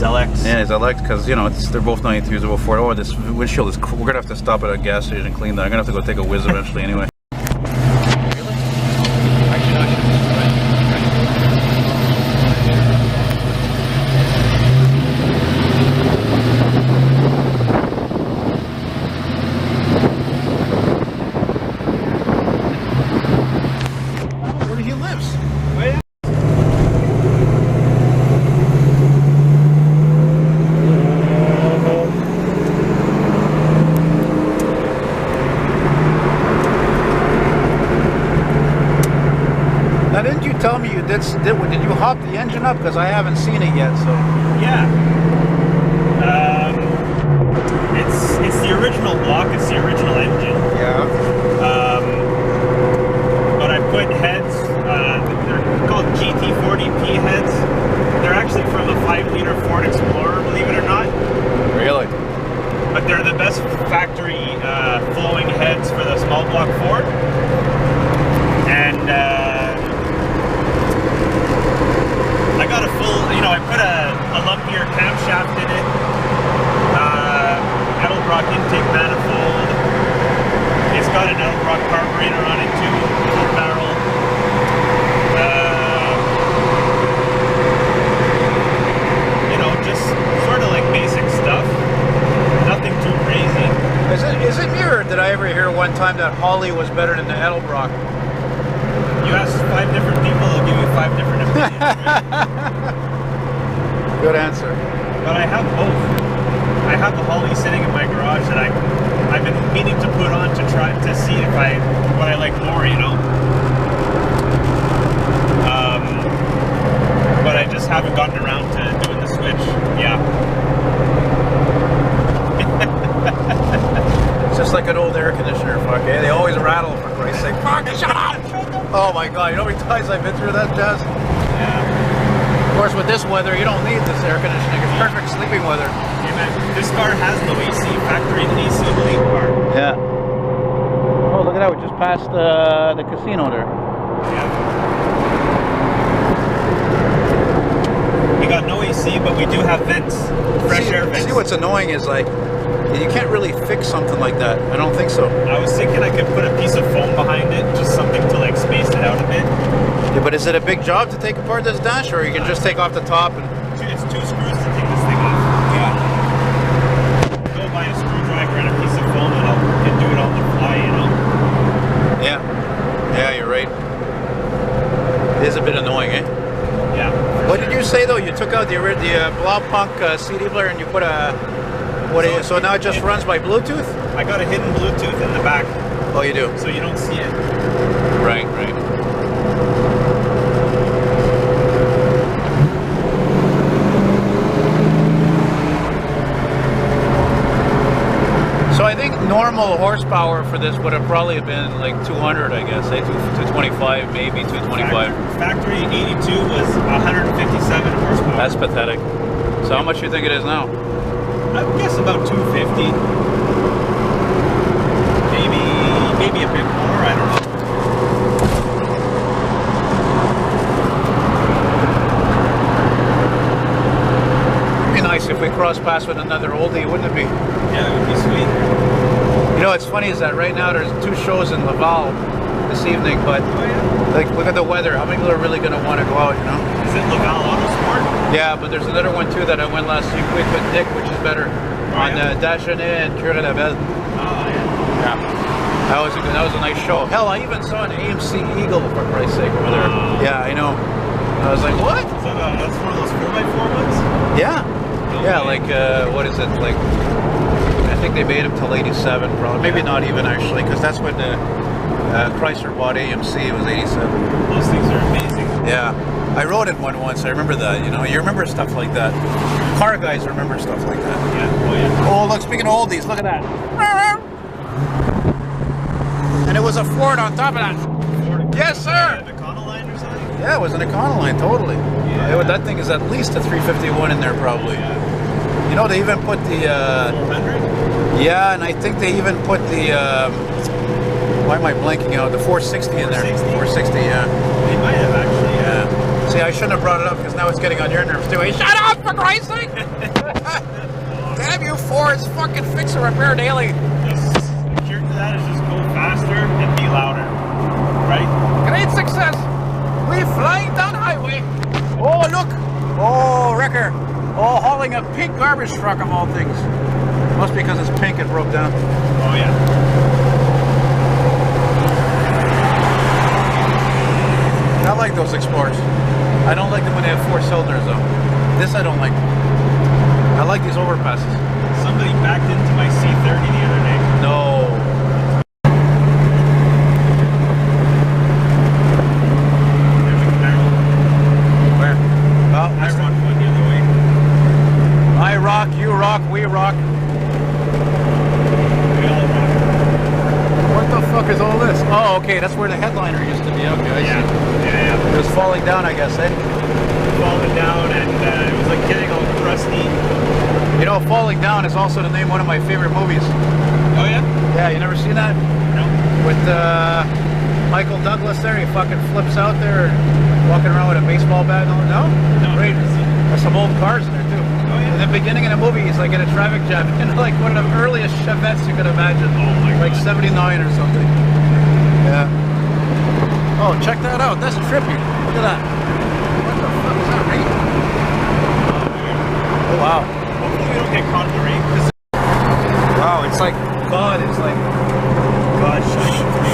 LX. Yeah, it's LX because you know they're both 93s about Ford. Oh, this windshield is. We're gonna have to stop at a gas station and clean that. I'm gonna have to go take a whiz eventually anyway. Tell me, did you hop the engine up? Because I haven't seen it yet. So yeah, it's the original block. It's the original engine. Yeah. But I put heads. They're called GT40P heads. They're actually from a 5-liter Ford Explorer, believe it or not. Really? But they're the best factory flowing heads for the small block Ford. And I got a full, I put a lumpier camshaft in it, Edelbrock intake manifold. It's got an Edelbrock carburetor on it too, 4-barrel. Just sort of like basic stuff. Nothing too crazy. Is it me, or did I ever hear one time that Holly was better than the Edelbrock? You ask 5 different people, they'll give you 5 different opinions. Good answer. But I have both. I have the Holly sitting in my garage that I've been meaning to put on to try to see if what I like more, But I just haven't gotten around to doing the switch. Yeah. It's just like an old air conditioner, fuck. Yeah, they always rattle, for Christ's sake. Fuck, shut up! Oh my God, you know how many times I've been through that, Jazz? Yeah. Of course, with this weather, you don't need this air conditioning. It's perfect sleeping weather. Yeah, man. This car has no AC, factory AC blade car. Yeah. Oh, look at that, we just passed the casino there. Yeah. We got no AC, but we do have vents, fresh air vents. See, what's annoying is like, you can't really fix something like that. I don't think so. I was thinking I could put a piece of foam behind it, just something to like space it out a bit. Yeah, but is it a big job to take apart this dash, or you can just take off the top and... It's 2 screws to take this thing off. Yeah. Go buy a screwdriver and a piece of foam and I'll do it on the fly, Yeah. Yeah, you're right. It is a bit annoying, eh? Yeah. What did you say though? You took out the Blaupunkt CD player and you put a... So now it just runs by Bluetooth? I got a hidden Bluetooth in the back. Oh, you do? So you don't see it. Right, right. So I think normal horsepower for this would have probably been like 200, I guess, eh? 225, maybe 225. Factory 82 was 157 horsepower. That's pathetic. So how much do you think it is now? I guess about 250. Maybe a bit more, I don't know. It'd be nice if we cross paths with another oldie, wouldn't it be? Yeah, it would be sweet. You know, what's funny is that right now there's 2 shows in Laval this evening, but like, look at the weather. How many people are really going to want to go out, you know? Is it Laval Autosport? Yeah, but there's another one too that I went last week with Nick, which is better, on Dagenet and Crusing. Oh, yeah. Yeah. That was a nice show. Hell, I even saw an AMC Eagle, for Christ's sake, over there. Yeah, I know. I was like, what? Is that that's one of those 4x4 ones? Yeah. Yeah, like, what is it? Like, I think they made them till 87, probably. Maybe not even, actually, because that's when the Chrysler bought AMC. It was 87. Those things are amazing. Yeah. I rode in one once. I remember that, you know. You remember stuff like that. Car guys remember stuff like that. Yeah. Oh, yeah. Oh, look, speaking of oldies, look at that. And it was a Ford on top of that. Ford. Yes, sir. An Econoline or something? Yeah, it was an Econoline, totally. Yeah. That thing is at least a 351 in there, probably. Yeah. You know, they even put the... 400? Yeah, and I think they even put the... why am I blanking out? The 460 in there. 460, yeah. They might have, actually. Yeah. See, I shouldn't have brought it up because now it's getting on your nerves too. Hey, shut up, for Christ's sake! Damn you, Ford's fucking fix and repair daily. Just the cure to that is just go faster and be louder, right? Great success. We're flying down highway. Oh, look. Oh, wrecker. Oh, hauling a pink garbage truck of all things. Must be because it's pink and broke down. Oh, yeah. I like those Explorers. I don't like them when they have 4 cylinders though. This I don't like. I like these overpasses. Somebody backed into my C30 the other day. No. There's a barrel. Where? Oh, I rock one the other way. I rock, you rock, we rock. We all rock. What the fuck is all this? Oh, okay, that's where the headliner used to be. Okay, I see. Yeah. It was falling down, I guess, eh? Falling down, and it was like getting all crusty. You know, Falling Down is also to name one of my favorite movies. Oh, yeah? Yeah, you never seen that? No. With Michael Douglas there, he fucking flips out there, walking around with a baseball bat. No? No. Great. There's some old cars in there too. Oh, yeah? In the beginning of the movie, he's like in a traffic jam in like one of the earliest Chevettes you could imagine. Oh my Like God. 79 or something. Yeah. Oh, check that out. That's trippy. Look at that. What the fuck is that, rain? Oh, wow. Hopefully we don't get caught in the rain. Wow, it's like God is like God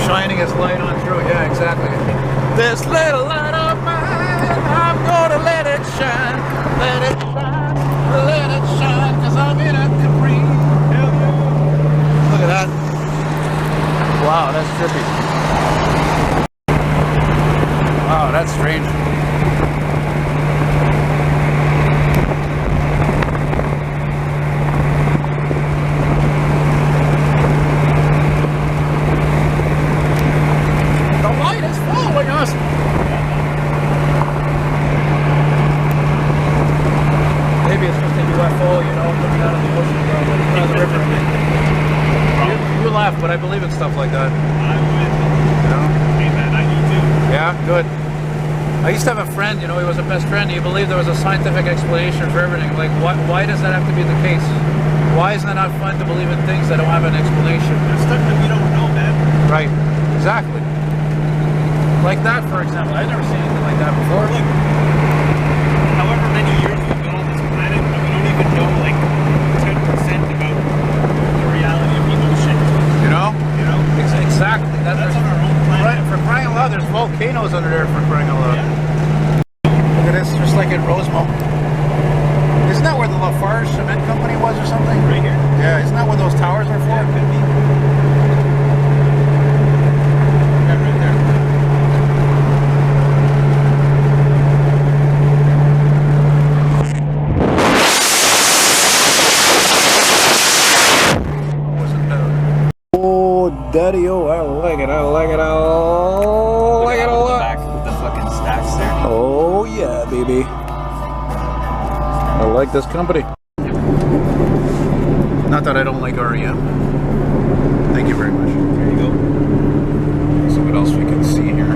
shining his light on through. Yeah, exactly. This little light of mine, I'm gonna let it shine. Let it shine. Let it shine. Cause I'm in a Capri. Look at that. Wow, that's trippy. Wow, that's strange. The light is following us. Maybe it's just a UFO, you know, looking out of the ocean, out of the river. You laugh, but I believe in stuff like that. I'm with you. You know? Hey, man, I do too. Yeah, good. I used to have a friend, you know, he was a best friend. He believed there was a scientific explanation for everything. Like, why does that have to be the case? Why isn't it not fun to believe in things that don't have an explanation? There's stuff that we don't know, man. Right, exactly. Like that, for example. I've never seen anything like that before. Like, however many years we've been on this planet, and we don't even know, like, 10% about the reality of the ocean. You know? You know? Exactly. That's on our own planet. Right, for crying out loud, there's volcanoes under there for crying out loud. Yeah. Look at this, just like in Rosemont. Isn't that where the Lafarge Cement Company was or something? Right here. Yeah, isn't that where those towers are for? Yeah, it could be. Yeah, right there. Oh, daddy, oh, I like it, I like it, I like it a Look lot. at the fucking stacks there. Oh, yeah, baby. I like this company. Not that I don't like REM. Thank you very much. There you go. So what else we can see here?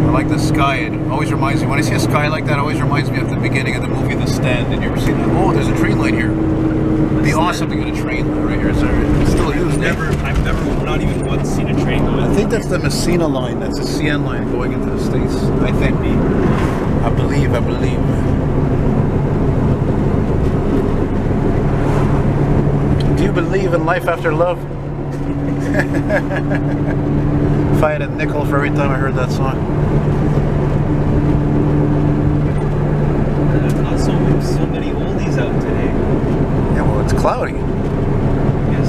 I like the sky. It always reminds me, when I see a sky like that, it always reminds me of the beginning of the movie The Stand. Did you ever see that? Oh, there's a train line here. It'd be awesome to get a train line right here. It's still used. I've never, not even once seen a train go in. I think that's the Messina line. That's the CN line going into the States. I think. I believe. Do you believe in life after love? If I had a nickel for every time I heard that song. There's not so many oldies out today. Yeah, well, it's cloudy. Yes.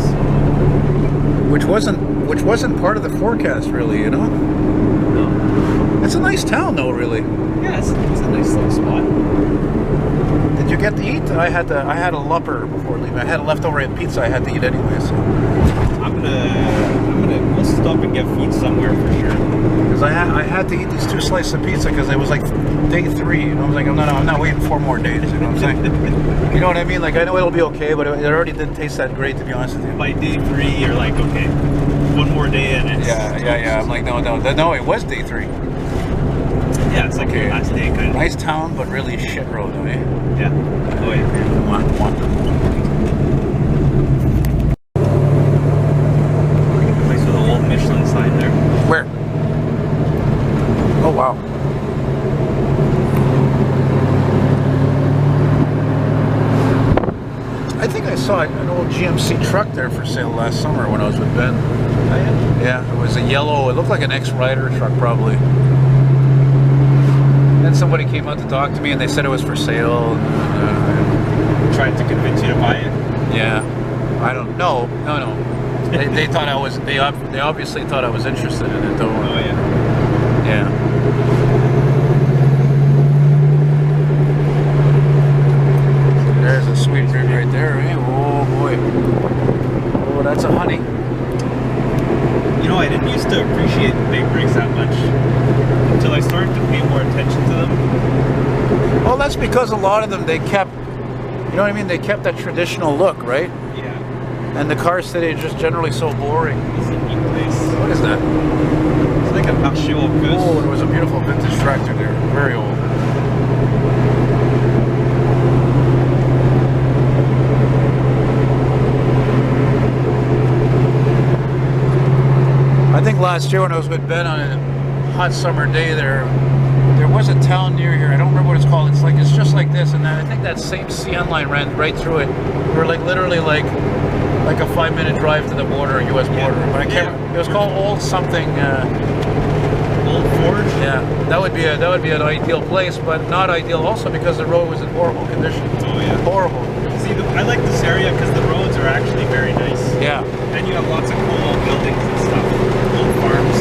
Which wasn't part of the forecast, really, you know? No. It's a nice town, though, really. Yeah, it's a nice little spot. Did you get to eat? I had a lupper before leaving. I had a leftover pizza I had to eat anyway, so. We'll stop and get food somewhere for sure. Because I had to eat these 2 slices of pizza because it was like day 3, you know. I was like, I'm not waiting 4 more days, you know what I'm saying? You know what I mean? Like, I know it'll be okay, but it already didn't taste that great, to be honest with you. By day 3, you're like, okay, 1 more day and it's... Yeah. I'm like, no, it was day 3. Yeah, it's like your last day kind of. Nice town, but really shit road, eh? Yeah. Oh yeah. Place with an old Michelin sign there. Where? Oh wow. I think I saw an old GMC truck there for sale last summer when I was with Ben. Oh yeah. Yeah, it was a yellow, it looked like an ex-rider truck probably. Then somebody came out to talk to me and they said it was for sale. Tried to convince you to buy it? Yeah. I don't know. No. They thought I was, they obviously thought I was interested in it though. Oh yeah. Yeah. There's a sweet rig right there, eh? Oh boy. Oh, that's a honey. You know, I didn't used to appreciate big rigs that much until I started to pay more attention to them. Well, that's because a lot of them, they kept, you know what I mean? They kept that traditional look, right? Yeah. And the cars today are just generally so boring. It's a neat place. What is that? It's like a marché aux puces. Oh, there was a beautiful vintage tractor there. Very old. I think last year when I was with Ben on a hot summer day there was a town near here. I don't remember what it's called. It's just like this, and then I think that same CN line ran right through it. We were like literally like a 5-minute drive to the border, U.S. border. But I can't. It was called Old something. Old Forge. Yeah, that would be an ideal place, but not ideal also because the road was in horrible condition. Oh yeah. Horrible. See, I like this area because the roads are actually very nice. Yeah. And you have lots of cool old buildings and stuff. Old farms.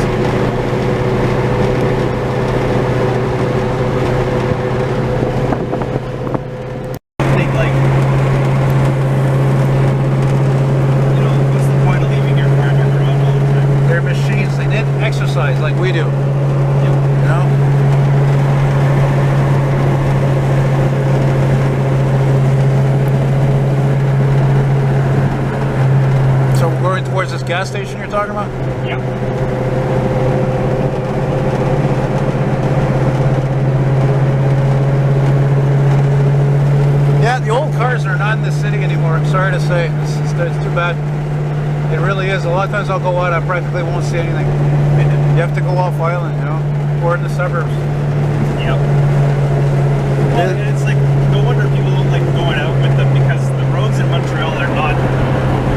I think, like, you know, what's the point of leaving your car in your garage all the time? They're machines. They didn't exercise like we do. You know? So we're going towards this gas station you're talking about? Yeah. Yeah, the old cars are not in the city anymore. I'm sorry to say. It's too bad. It really is. A lot of times I'll go out, I practically won't see anything. You have to go off island, you know, or in the suburbs. Yep. Well, and it's like, no wonder people don't like going out with them because the roads in Montreal are not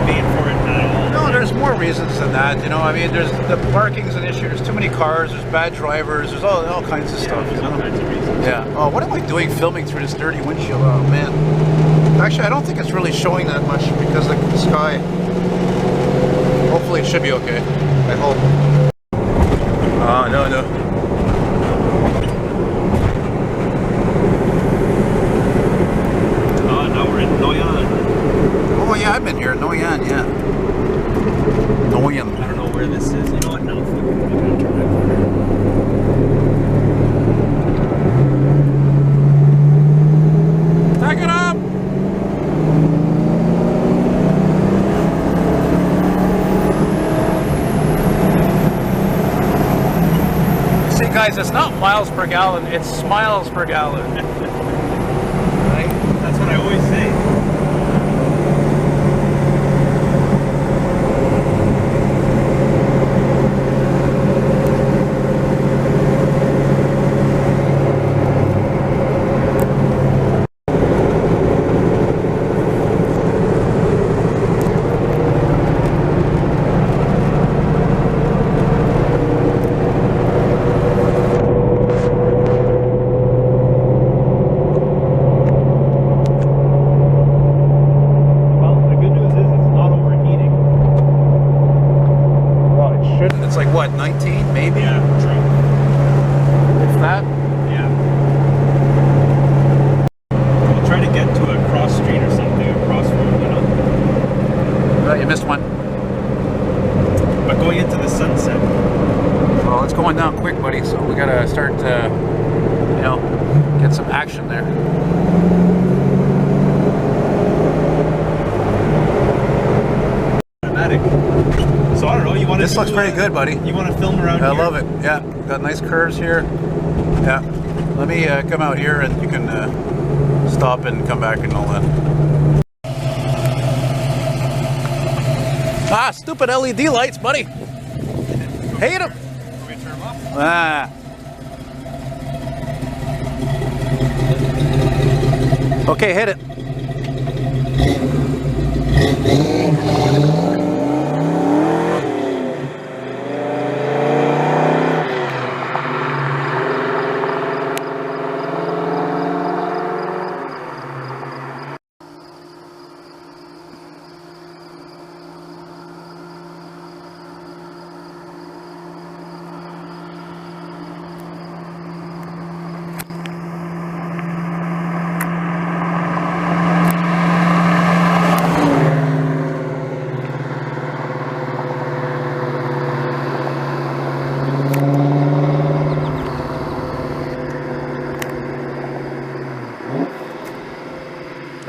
made for it at all. No, there's more reasons than that, you know. I mean, there's the parking's an issue. There's too many cars. There's bad drivers. There's all kinds of stuff. There's You all know? kinds of reasons. Yeah. Oh, what am I doing filming through this dirty windshield? Oh man. Actually, I don't think it's really showing that much because of the sky. Hopefully, it should be okay. I hope. No. Now we're in Noyon. Oh yeah, I've been here. Noyon, yeah. Noyon. I don't know where this is. You know what? Now I'm gonna turn my corner. Back it up. See, guys, it's not miles per gallon. It's smiles per gallon. Right? That's what I always say. It's like what, 19 maybe? Yeah, true. If that? Yeah. I'll try to get to a cross street or something, a crossroad, you know? You missed one. But going into the sunset. Well, it's going down quick, buddy, so we gotta start to, you know, get some action there. Automatic. So I don't know, you want to This looks pretty good, buddy. You want to film around here? I love it. Yeah, got nice curves here. Yeah. Let me come out here and you can stop and come back and all that. Ah, stupid LED lights, buddy. Hate them. Can we turn them off? Ah. Okay, hit it.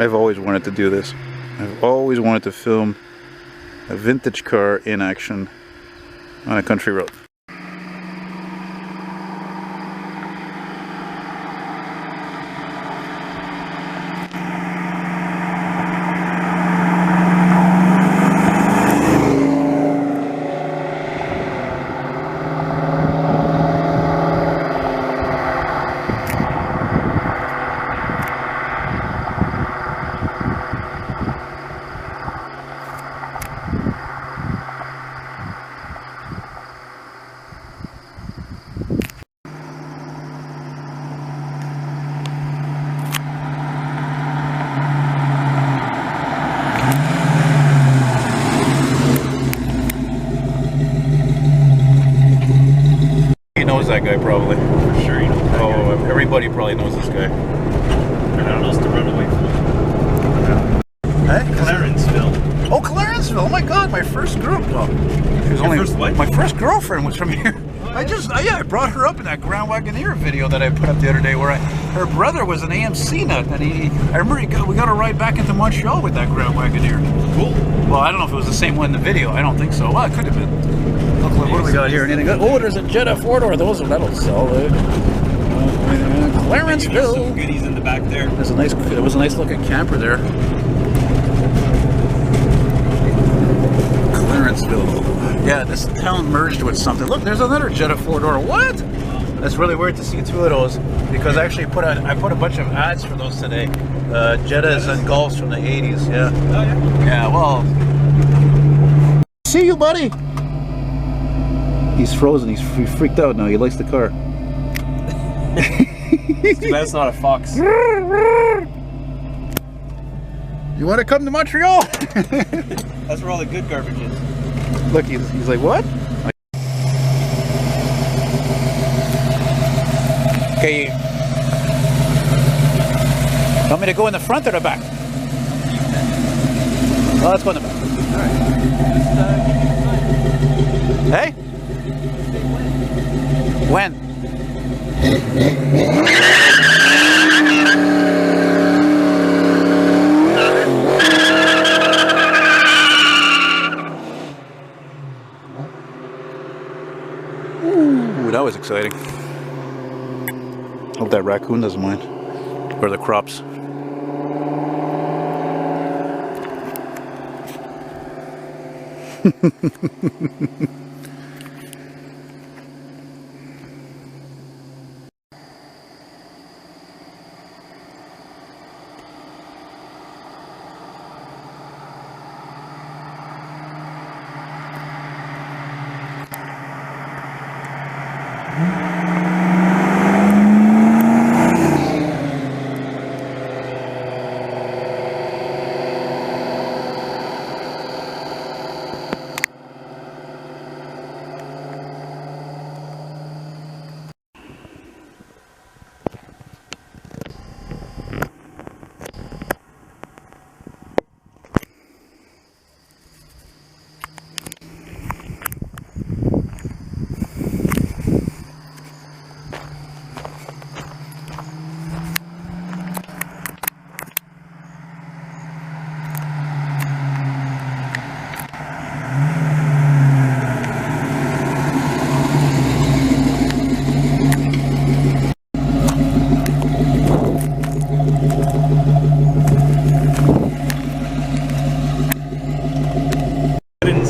I've always wanted to do this. I've always wanted to film a vintage car in action on a country road. That guy probably. For sure, you know. Oh, everybody probably knows this guy. I don't know, to run away from. Hey? Clarenceville. Oh, Clarenceville! Oh my God, my first group. Oh, First what? My first girlfriend was from here. I brought her up in that Grand Wagoneer video that I put up the other day, where her brother was an AMC nut, and I remember we got a ride back into Montreal with that Grand Wagoneer. Cool. Well, I don't know if it was the same one in the video. I don't think so. Well, it could have been. What do we got here? Anything good? Oh, there's a Jetta 4-door. Those that'll sell. Clarenceville. Some goodies in the back there. There's a nice. It was a nice looking camper there. Clarenceville. Yeah, this town merged with something. Look, there's another Jetta 4-door. What? That's really weird to see two of those, because I actually put a bunch of ads for those today. Jettas and Golfs from the 80s. Yeah. Oh yeah. Yeah. Well. See you, buddy. He's frozen. He's freaked out now. He likes the car. That's not a fox. You want to come to Montreal? That's where all the good garbage is. Look, he's like, what? Okay. Want me to go in the front or the back? Oh, let's go in the back. All right. Hey? When? Ooh, that was exciting. Hope that raccoon doesn't mind. Or the crops.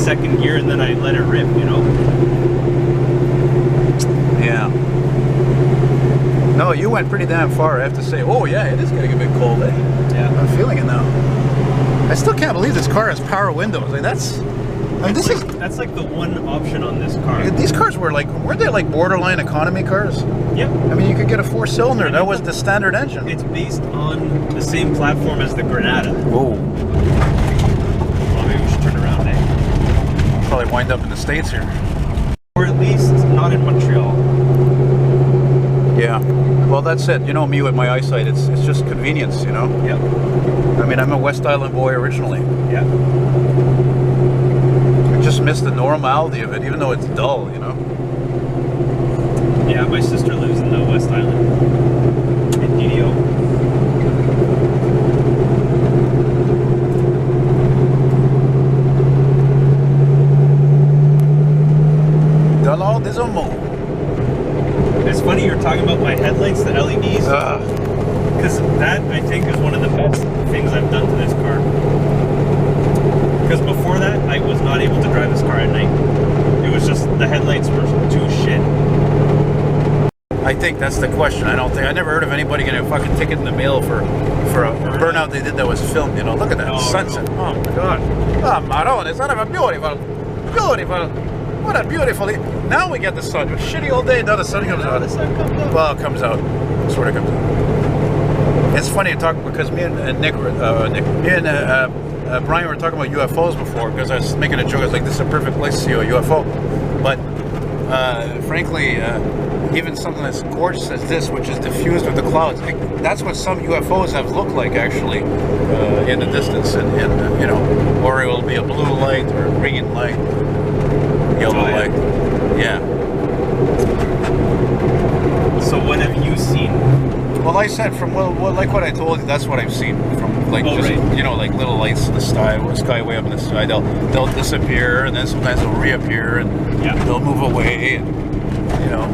second gear and then I let it rip, you know? Yeah. No, you went pretty damn far, I have to say. Oh yeah, it is getting a bit cold, eh? Yeah. I'm feeling it now. I still can't believe this car has power windows. Like that's That's like the one option on this car. These cars weren't they like borderline economy cars? Yep. I mean, you could get a 4-cylinder. That was the standard engine. It's based on the same platform as the Granada. Whoa. Well, maybe we should turn around, eh? Probably wind up in the States here. Or at least not in Montreal. Yeah. Well, that's it. You know me with my eyesight. It's just convenience, you know? Yep. I mean, I'm a West Island boy originally. Yeah. I just miss the normality of it, even though it's dull, you know? Yeah, my sister lives in the West Island. In DDO. Dollar des Hommes. It's funny you're talking about my headlights, the LEDs. Because that, I think, is one of the best things I've done to this car. Because before that, I was not able to drive this car at night. It was just, the headlights were too shit. I think that's the question. I never heard of anybody getting a fucking ticket in the mail for a burnout they did that was filmed, you know. Look at that sunset. No. Oh my god. Oh, Maron, it's not a beautiful. What a beautiful. Now we get the sun. It was shitty all day. Now the sun comes out. The sun comes out. Well, it comes out. Sort of comes out. It's funny to talk because me and Brian were talking about UFOs before because I was making a joke. I was like, this is a perfect place to see a UFO. But frankly, even something as gorgeous as this, which is diffused with the clouds, that's what some UFOs have looked like actually in the distance. And you know, or it will be a blue light or a green light. Yellow light. Yeah. So what have you seen? Well, I said from like what I told you, that's what I've seen from like you know, like little lights in the sky way up in the sky. They'll disappear and then sometimes they'll reappear and they'll move away and you know.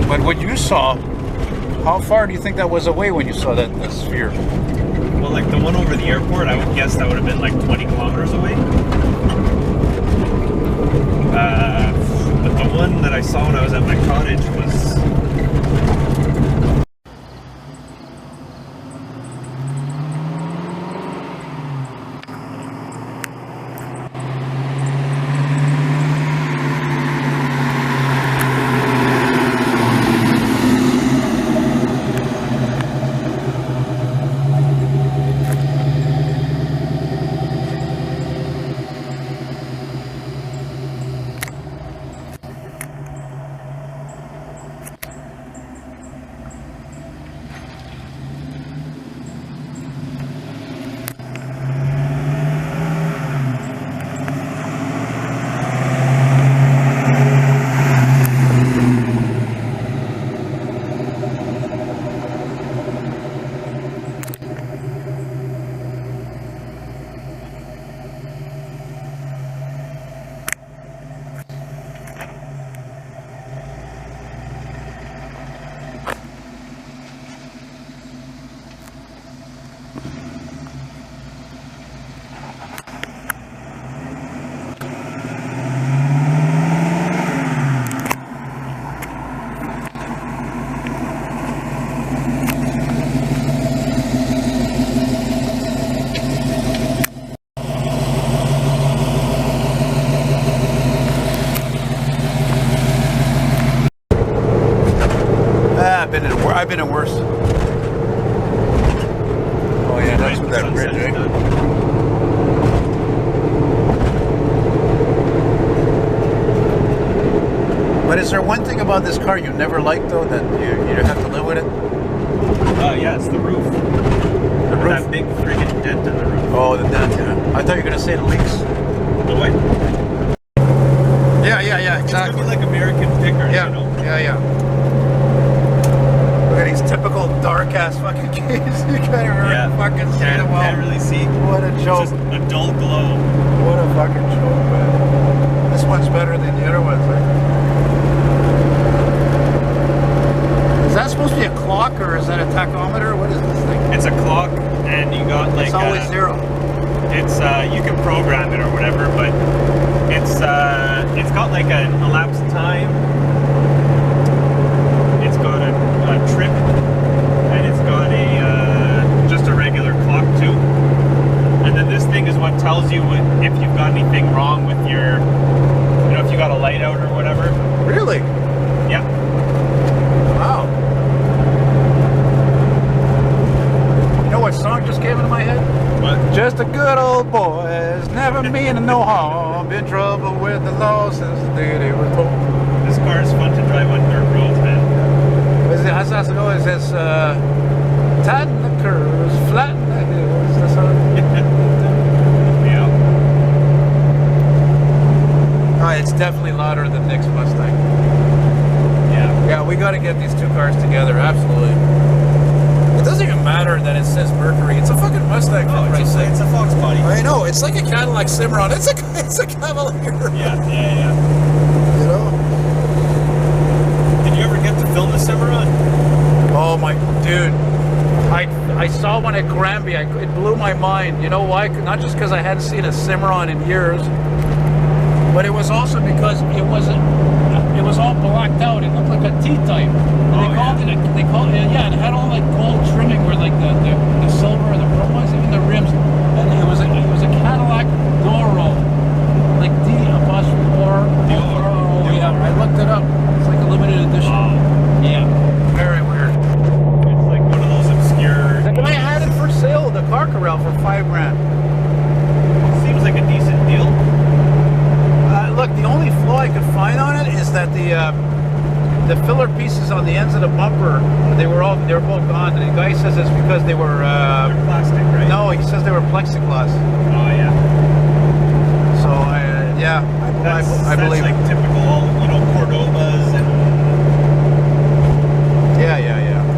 But what you saw, how far do you think that was away when you saw that sphere? Well, like the one over the airport, I would guess that would have been like 20 kilometers away. But the one that I saw when I was at my cottage was... I've been in worse. Oh yeah, that's what that bridge, eh? But is there one thing about this car you never liked though, that you have to live with it? yeah, it's the roof. The roof? That big friggin' dent in the roof. Oh, the dent, yeah. I thought you were gonna say the leaks. The what? Yeah, It's exactly. gonna be like American pickers, Yeah, you know? yeah. Look at these typical dark ass fucking keys. You can't even fucking see them well. Can't really see. What a joke. Just a dull glow. What a fucking joke, man. This one's better than the other ones, right? Is that supposed to be a clock or is that a tachometer? What is this thing? It's a clock, and you got like it's always zero. It's you can program it or whatever, but it's got like an elapsed time. It's got a trip, and it's got a just a regular clock too. And then this thing is what tells you if you've got anything wrong with your, you know, if you got a light out or whatever. Really? Yeah. Wow. You know what song just came into my head? What? Just a good old boys, never meaning no harm, been trouble with the law since the day they were born. This car is fun to drive on dirt roads, man. How's that go? It says, tighten the curves, flatten the hills. That's how Yeah. Oh, it's definitely louder than Nick's Mustang. Yeah. Yeah, we got to get these two cars together, absolutely. It doesn't even matter that it says Mercury. It's a fucking Mustang. Oh, it's a Fox body. I know. It's like a Cadillac Cimarron. It's a Cavalier. Yeah. You know? Did you ever get to film the Cimarron? Oh my dude. I saw one at Granby. It blew my mind. You know why? Not just because I hadn't seen a Cimarron in years, but it was also because it was all blacked out. It looked like a T-type. They called it, yeah, it had all like gold trimming where like the silver or the chrome was, even the rims. And it was a Cadillac Doro. Like D''O. Yeah, I looked it up. It's like a limited edition. Wow. Yeah. Very weird. It's like one of those obscure. The guy had it for sale at the car corral for $5,000. Seems like a decent deal. Look, the only flaw I could find on it is that the filler pieces on the ends of the bumper, they were both gone. And the guy says it's because they were They're plastic, right? no, he says they were plexiglass. Oh yeah. So yeah, I believe that's like typical, you know, Cordobas and yeah.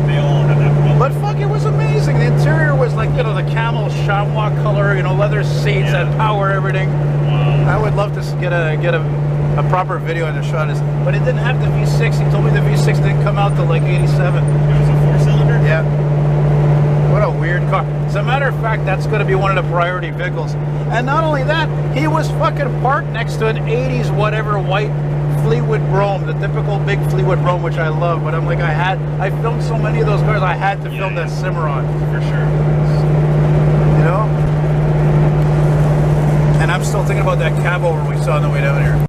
they all have that problem. But fuck, it was amazing. The interior was like, you know, the camel chamois color, you know, leather seats and power everything. Wow. I would love to get a proper video and a shot of this, but it didn't have the V6. He told me the V6 didn't come out till like 87. It was a 4-cylinder? Yeah. What a weird car. As a matter of fact, that's going to be one of the priority vehicles. And not only that, he was fucking parked next to an 80s whatever white Fleetwood Brougham, the typical big Fleetwood Brougham, which I love. But I'm like, I filmed so many of those cars, I had to film that Cimarron. For sure. You know? And I'm still thinking about that cab over we saw on the way down here.